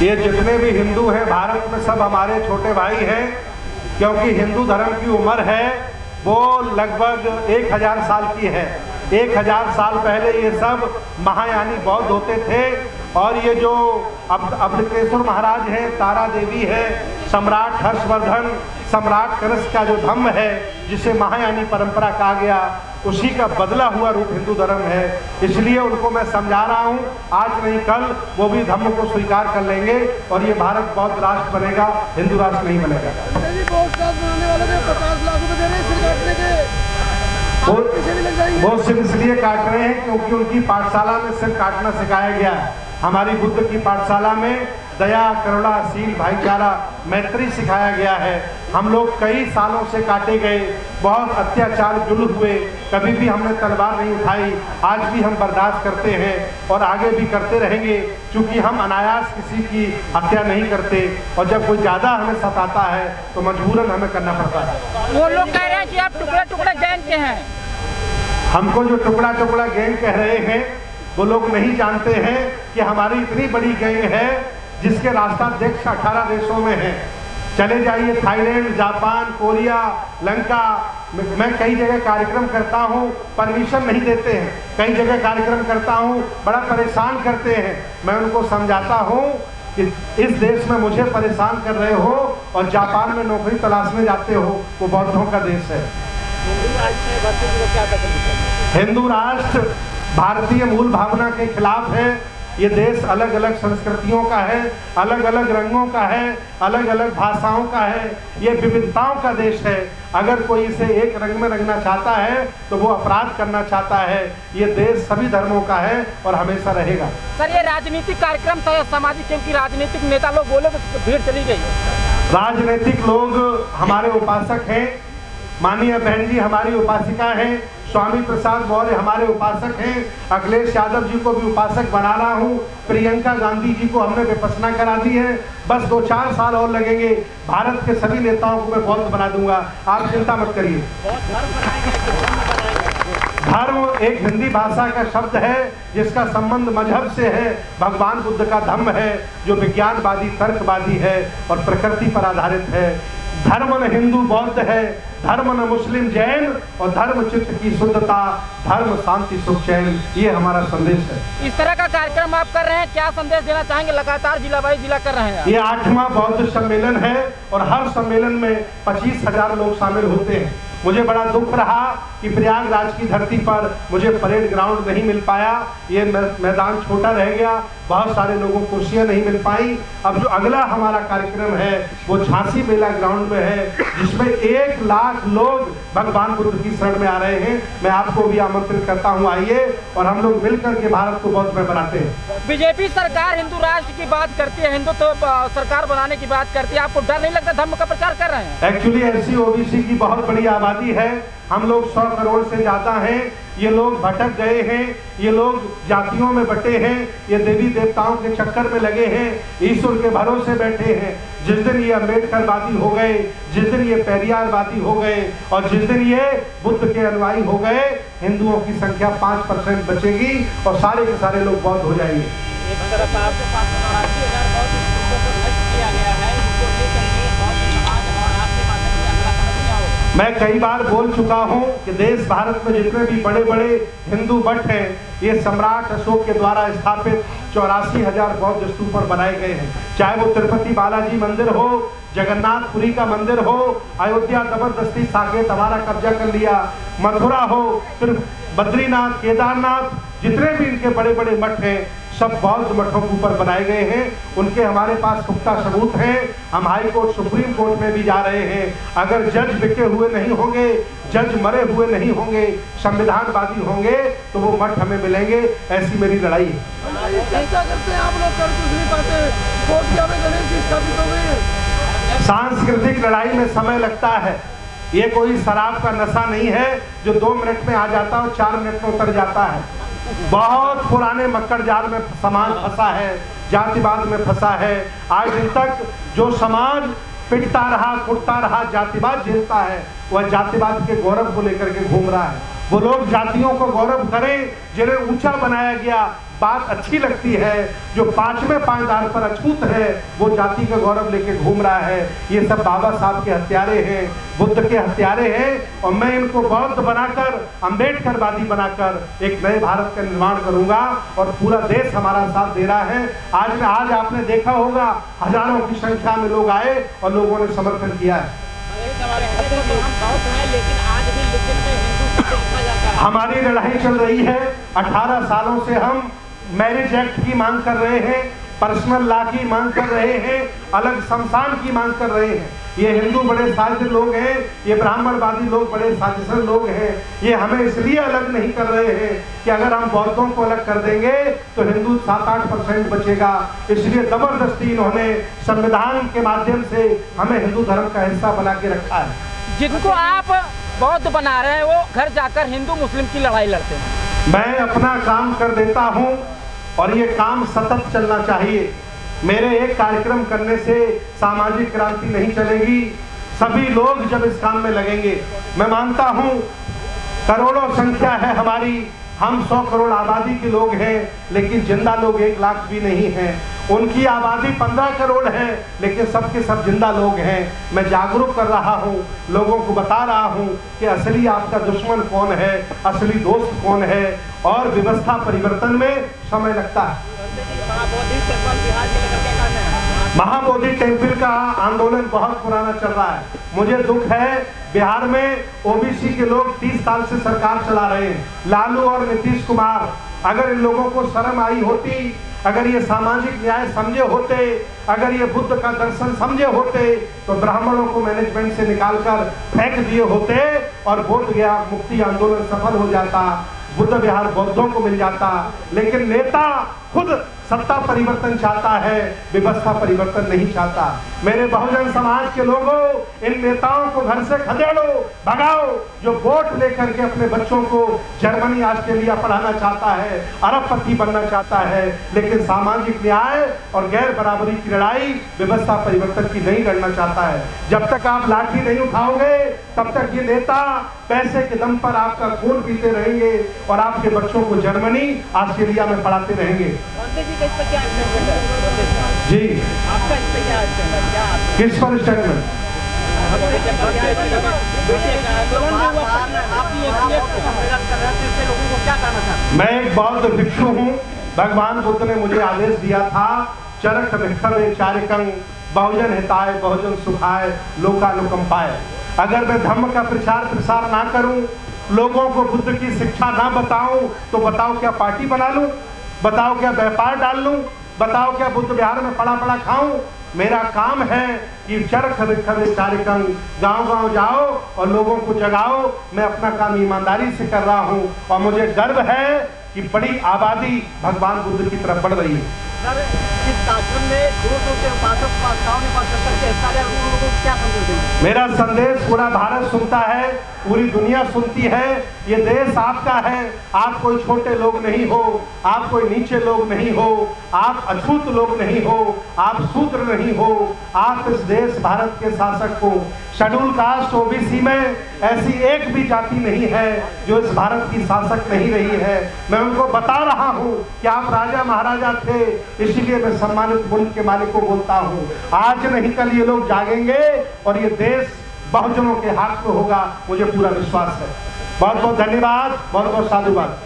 ये जितने भी हिंदू हैं भारत में सब हमारे छोटे भाई हैं, क्योंकि हिंदू धर्म की उम्र है वो लगभग 1000 साल की है। 1000 साल पहले ये सब महायानी बौद्ध होते थे और ये जो अवधकेश्वर महाराज हैं, तारा देवी है, सम्राट हर्षवर्धन, सम्राट कनिष्क का जो धम्म है जिसे महायानी परंपरा कहा गया, उसी का बदला हुआ रूप हिंदू धर्म है। इसलिए उनको मैं समझा रहा हूँ, आज नहीं कल वो भी धम्म को स्वीकार कर लेंगे और ये भारत बौद्ध राष्ट्र बनेगा, हिंदू राष्ट्र नहीं बनेगा। वो सिर्फ इसलिए काट रहे हैं क्योंकि उनकी पाठशाला में सिर्फ काटना सिखाया गया है। हमारी बुद्ध की पाठशाला में दया, करुणा, शील, भाईचारा, मैत्री सिखाया गया है। हम लोग कई सालों से काटे गए, बहुत अत्याचार जुल्म हुए, कभी भी हमने तलवार नहीं उठाई, आज भी हम बर्दाश्त करते हैं और आगे भी करते रहेंगे, क्योंकि हम अनायास किसी की हत्या नहीं करते और जब कोई ज़्यादा हमें सताता है तो मजबूरन हमें करना पड़ता है। वो लोग कह रहे हैं कि आप टुकड़ा टुकड़ा गैंग के हैं। हमको जो टुकड़ा टुकड़ा गैंग कह रहे हैं वो लोग नहीं जानते हैं कि हमारी इतनी बड़ी गैंग है जिसके राष्ट्राध्यक्ष 18 देशों में हैं। चले जाइए थाईलैंड, जापान, कोरिया, लंका, मैं कई जगह कार्यक्रम करता हूँ, परमिशन नहीं देते हैं। कई जगह कार्यक्रम करता हूँ, बड़ा परेशान करते हैं। मैं उनको समझाता हूँ कि इस देश में मुझे परेशान कर रहे हो और जापान में नौकरी तलाशने जाते हो, वो बौद्धों का देश है। हिंदू राष्ट्र भारतीय मूल भावना के खिलाफ है। ये देश अलग अलग संस्कृतियों का है, अलग अलग रंगों का है, अलग अलग भाषाओं का है, ये विविधताओं का देश है। अगर कोई इसे एक रंग में रंगना चाहता है तो वो अपराध करना चाहता है। ये देश सभी धर्मों का है और हमेशा रहेगा। सर, ये राजनीतिक कार्यक्रम था सामाजिक, क्योंकि राजनीतिक नेता लोग बोले तो भीड़ चली गई। राजनीतिक लोग हमारे उपासक हैं, माननीय बहन जी हमारी उपासिका हैं, स्वामी प्रसाद मौर्य हमारे उपासक हैं, अखिलेश यादव जी को भी उपासक बना रहा हूँ, प्रियंका गांधी जी को हमने विपश्यना करा दी है। बस 2-4 साल और लगेंगे, भारत के सभी नेताओं को मैं बौद्ध बना दूंगा, आप चिंता मत करिए। धर्म एक हिंदी भाषा का शब्द है जिसका संबंध मजहब से है। भगवान बुद्ध का धम्म है जो विज्ञानवादी, तर्कवादी है और प्रकृति पर आधारित है। धर्म न हिंदू बौद्ध है, धर्म न मुस्लिम जैन, और धर्म चित्त की शुद्धता, धर्म शांति सुख चैन, ये हमारा संदेश है। इस तरह का कार्यक्रम आप कर रहे हैं, क्या संदेश देना चाहेंगे? लगातार जिला बाई जिला कर रहे हैं। ये 8वां बौद्ध सम्मेलन है और हर सम्मेलन में 25,000 लोग शामिल होते हैं। मुझे बड़ा दुख रहा कि प्रयागराज की धरती पर मुझे परेड ग्राउंड नहीं मिल पाया, ये मैदान छोटा रह गया, बहुत सारे लोगों को कुर्सियां नहीं मिल पाई। अब जो अगला हमारा कार्यक्रम है वो झांसी मेला ग्राउंड में है, जिसमें 1 लाख लोग भगवान बुद्ध की शरण में आ रहे हैं। मैं आपको भी आमंत्रित करता हूं, आइए और हम लोग मिलकर के भारत को बौद्ध में बनाते हैं। बीजेपी सरकार हिंदू राष्ट्र की बात करती है, हिंदुत्व सरकार बनाने की बात करती है, आपको डर नहीं लगता धर्म का प्रचार कर रहे हैं? एक्चुअली एससी ओबीसी की बहुत बड़ी आबादी है, हम लोग 100 करोड़ से ज़्यादा हैं। ये लोग भटक गए हैं, ये लोग जातियों में बटे हैं, ये देवी देवताओं के चक्कर में लगे हैं, ईश्वर के भरोसे बैठे हैं। जिस दिन ये अम्बेडकरवादी हो गए, जिस दिन ये पेरियारवादी हो गए और जिस दिन ये बुद्ध के अनुयायी हो गए, हिंदुओं की संख्या 5% बचेगी और सारे के सारे लोग बौद्ध हो जाएंगे। एक तरफ आपके पास 84,000 बौद्ध स्तूपों को नष्ट किया गया है, इनको लेकर के बौद्ध समाज और आपके माध्यम से अगला कदम क्या होगा? मैं कई बार बोल चुका हूं कि देश भारत में जितने भी बड़े बड़े हिंदू मठ हैं, ये सम्राट अशोक के द्वारा स्थापित 84,000 बौद्ध स्तूप पर बनाए गए हैं। चाहे वो तिरुपति बालाजी मंदिर हो, जगन्नाथपुरी का मंदिर हो, अयोध्या जबरदस्ती साकेत हमारा कब्जा कर लिया, मथुरा हो, फिर बद्रीनाथ, केदारनाथ, जितने भी इनके बड़े बड़े मठ हैं सब बौद्ध मठों के ऊपर बनाए गए हैं। उनके हमारे पास पुख्ता सबूत हैं। हम हाई कोर्ट, सुप्रीम कोर्ट में भी जा रहे हैं। अगर जज बिके हुए नहीं होंगे, जज मरे हुए नहीं होंगे, संविधानवादी होंगे तो वो मठ हमें मिलेंगे। ऐसी मेरी लड़ाई है। चर्चा करते हैं आप लोग, कर कुछ नहीं पाते, कोर्ट में गणेश जी स्थापित हो गए। सांस्कृतिक लड़ाई में समय लगता है। ये कोई शराब का नशा नहीं है जो 2 मिनट में आ जाता है और 4 मिनट में उतर जाता है। बहुत पुराने मक्कड़ जाल में समाज फंसा है, जातिवाद में फंसा है। आज दिन तक जो समाज पिटता रहा, कुटता रहा, जातिवाद झेलता है, वह जातिवाद के गौरव को लेकर के घूम रहा है। वो लोग जातियों को गौरव करें जिन्हें ऊंचा बनाया गया, बात अच्छी लगती है। जो पांचवें पायदान पर अछूत है वो जाति का गौरव लेके घूम रहा है। ये सब बाबा साहब के हत्यारे हैं, बुद्ध के हत्यारे हैं, और मैं इनको बौद्ध बनाकर, अम्बेडकरवादी बनाकर एक नए भारत का निर्माण करूंगा। और पूरा देश हमारा साथ दे रहा है। आज आपने देखा होगा हजारों की संख्या में लोग आए और लोगों ने समर्थन किया है। हमारी लड़ाई चल रही है। 18 सालों से हम मैरिज एक्ट की मांग कर रहे हैं, पर्सनल लॉ की मांग कर रहे हैं, अलग शमशान की मांग कर रहे हैं। ये हिंदू बड़े साजिद लोग हैं, ये ब्राह्मणवादी लोग बड़े साजिशन लोग हैं। ये हमें इसलिए अलग नहीं कर रहे हैं कि अगर हम बौद्धों को अलग कर देंगे तो हिंदू 7-8% बचेगा। इसलिए जबरदस्ती इन्होंने संविधान के माध्यम से हमें हिंदू धर्म का हिस्सा बना के रखा है। जिनको आप बौद्ध बना रहे हैं वो घर जाकर हिंदू मुस्लिम की लड़ाई लड़ते हैं। मैं अपना काम कर देता हूं और ये काम सतत चलना चाहिए। मेरे एक कार्यक्रम करने से सामाजिक क्रांति नहीं चलेगी। सभी लोग जब इस काम में लगेंगे, मैं मानता हूं करोड़ों संख्या है हमारी, हम 100 करोड़ आबादी के लोग हैं, लेकिन जिंदा लोग 1 लाख भी नहीं हैं। उनकी आबादी 15 करोड़ है, लेकिन सबके सब जिंदा लोग हैं। मैं जागरूक कर रहा हूं, लोगों को बता रहा हूं कि असली आपका दुश्मन कौन है, असली दोस्त कौन है, और व्यवस्था परिवर्तन में समय लगता है। महाबोधि टेम्पल का आंदोलन बहुत पुराना चल रहा है। मुझे दुख है बिहार में ओबीसी के लोग 30 साल से सरकार चला रहे हैं। लालू और नीतीश कुमार, अगर इन लोगों को शर्म आई होती, अगर ये सामाजिक न्याय समझे होते, अगर ये बुद्ध का दर्शन समझे होते, तो ब्राह्मणों को मैनेजमेंट से निकालकर फेंक दिए होते और बोध गया मुक्ति आंदोलन सफल हो जाता, बुद्ध विहार बौद्धों को मिल जाता। लेकिन नेता खुद सत्ता परिवर्तन चाहता है, व्यवस्था परिवर्तन नहीं चाहता। मेरे बहुजन समाज के लोगों, इन नेताओं को घर से खदेड़ो, भगाओ, जो वोट लेकर के अपने बच्चों को जर्मनी, ऑस्ट्रेलिया पढ़ाना चाहता है, अरबपति बनना चाहता है, लेकिन सामाजिक न्याय और गैर बराबरी की लड़ाई, व्यवस्था परिवर्तन की नहीं लड़ना चाहता है। जब तक आप लाठी नहीं उठाओगे, तब तक ये नेता पैसे के दम पर आपका खून पीते रहेंगे और आपके बच्चों को जर्मनी, ऑस्ट्रेलिया में पढ़ाते रहेंगे। जी, आपका इस पे क्या किस पर स्टेटमेंट? मैं एक बौद्ध भिक्षु हूँ। भगवान बुद्ध ने मुझे आदेश दिया था, चरक भिक्षवे चारिकं बहुजन हिताय बहुजन सुखाय लोकानुकंपाय। अगर मैं धर्म का प्रचार प्रसार ना करूं, लोगों को बुद्ध की शिक्षा ना बताऊं, तो बताओ क्या पार्टी बना लूं, बताओ क्या व्यापार डाल लूं, बताओ क्या बुद्ध विहार में पड़ा खाऊं। मेरा काम है कि चरख भिक्षवे चारिकं, गांव-गांव जाओ और लोगों को जगाओ। मैं अपना काम ईमानदारी से कर रहा हूं और मुझे गर्व है कि बड़ी आबादी भगवान बुद्ध की तरफ बढ़ रही है। इस आश्रम में 200 से उपासक उपासिकाओं ने हिस्सा लिया, लोगों को क्या संदेश देंगे? मेरा संदेश पूरा भारत सुनता है, पूरी दुनिया सुनती है। ये देश आपका है, आप कोई छोटे लोग नहीं हो, आप कोई नीचे लोग नहीं हो, आप अछूत लोग नहीं हो, आप शूद्र नहीं हो। आप इस देश भारत के शासक हो। शेड्यूल कास्ट ओबीसी में ऐसी एक भी जाति नहीं है जो इस भारत की शासक नहीं रही है। मैं उनको बता रहा हूँ कि आप राजा महाराजा थे, इसीलिए मैं सम्मानित मुल्क के मालिक को बोलता हूँ, आज नहीं कल ये लोग जागेंगे और ये देश बहुजनों के हाथ में होगा, मुझे पूरा विश्वास है। बहुत बहुत धन्यवाद, बहुत बहुत साधुवाद।